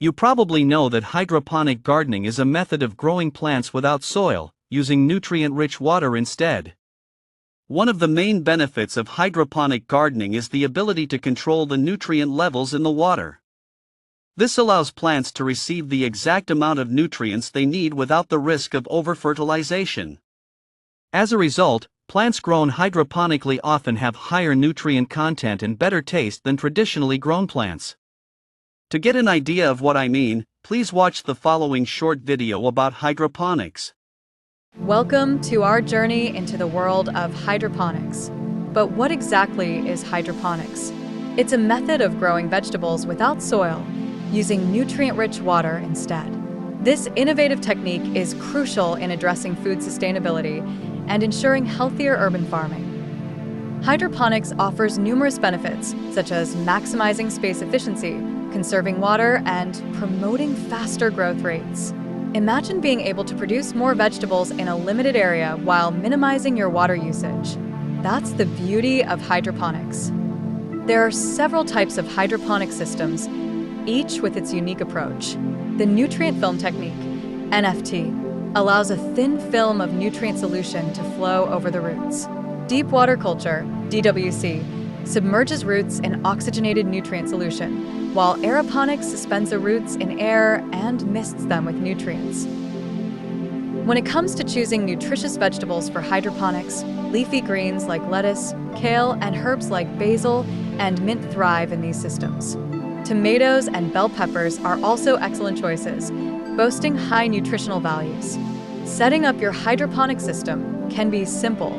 You probably know that hydroponic gardening is a method of growing plants without soil, using nutrient-rich water instead. One of the main benefits of hydroponic gardening is the ability to control the nutrient levels in the water. This allows plants to receive the exact amount of nutrients they need without the risk of over-fertilization. As a result, plants grown hydroponically often have higher nutrient content and better taste than traditionally grown plants. To get an idea of what I mean, please watch the following short video about hydroponics. Welcome to our journey into the world of hydroponics. But what exactly is hydroponics? It's a method of growing vegetables without soil, using nutrient-rich water instead. This innovative technique is crucial in addressing food sustainability and ensuring healthier urban farming. Hydroponics offers numerous benefits, such as maximizing space efficiency, conserving water, and promoting faster growth rates. Imagine being able to produce more vegetables in a limited area while minimizing your water usage. That's the beauty of hydroponics. There are several types of hydroponic systems, each with its unique approach. The nutrient film technique, NFT, allows a thin film of nutrient solution to flow over the roots. Deep water culture, DWC, submerges roots in oxygenated nutrient solution, while aeroponics suspends the roots in air and mists them with nutrients. When it comes to choosing nutritious vegetables for hydroponics, leafy greens like lettuce, kale, and herbs like basil and mint thrive in these systems. Tomatoes and bell peppers are also excellent choices, boasting high nutritional values. Setting up your hydroponic system can be simple.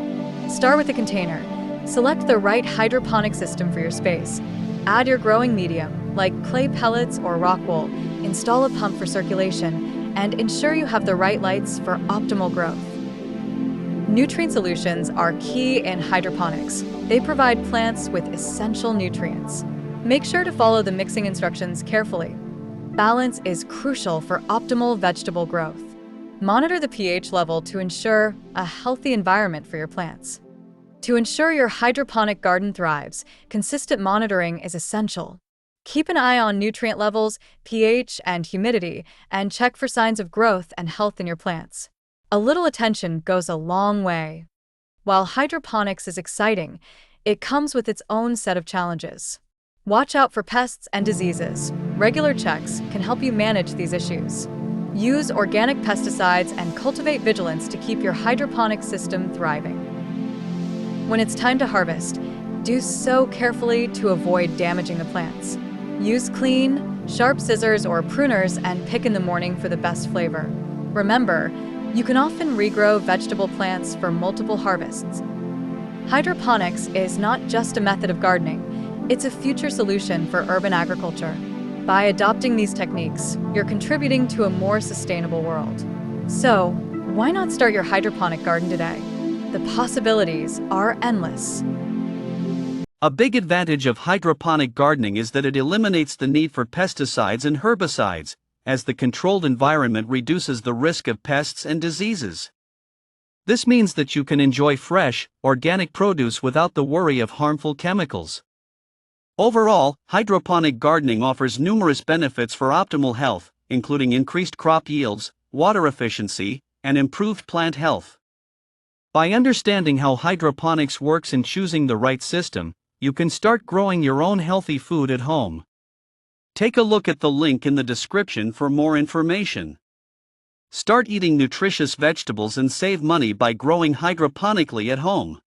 Start with a container. Select the right hydroponic system for your space. Add your growing medium, like clay pellets or rock wool. Install a pump for circulation, and ensure you have the right lights for optimal growth. Nutrient solutions are key in hydroponics. They provide plants with essential nutrients. Make sure to follow the mixing instructions carefully. Balance is crucial for optimal vegetable growth. Monitor the pH level to ensure a healthy environment for your plants. To ensure your hydroponic garden thrives, consistent monitoring is essential. Keep an eye on nutrient levels, pH, and humidity, and check for signs of growth and health in your plants. A little attention goes a long way. While hydroponics is exciting, it comes with its own set of challenges. Watch out for pests and diseases. Regular checks can help you manage these issues. Use organic pesticides and cultivate vigilance to keep your hydroponic system thriving. When it's time to harvest, do so carefully to avoid damaging the plants. Use clean, sharp scissors or pruners and pick in the morning for the best flavor. Remember, you can often regrow vegetable plants for multiple harvests. Hydroponics is not just a method of gardening, it's a future solution for urban agriculture. By adopting these techniques, you're contributing to a more sustainable world. So, why not start your hydroponic garden today? The possibilities are endless. A big advantage of hydroponic gardening is that it eliminates the need for pesticides and herbicides, as the controlled environment reduces the risk of pests and diseases. This means that you can enjoy fresh, organic produce without the worry of harmful chemicals. Overall, hydroponic gardening offers numerous benefits for optimal health, including increased crop yields, water efficiency, and improved plant health. By understanding how hydroponics works and choosing the right system, you can start growing your own healthy food at home. Take a look at the link in the description for more information. Start eating nutritious vegetables and save money by growing hydroponically at home.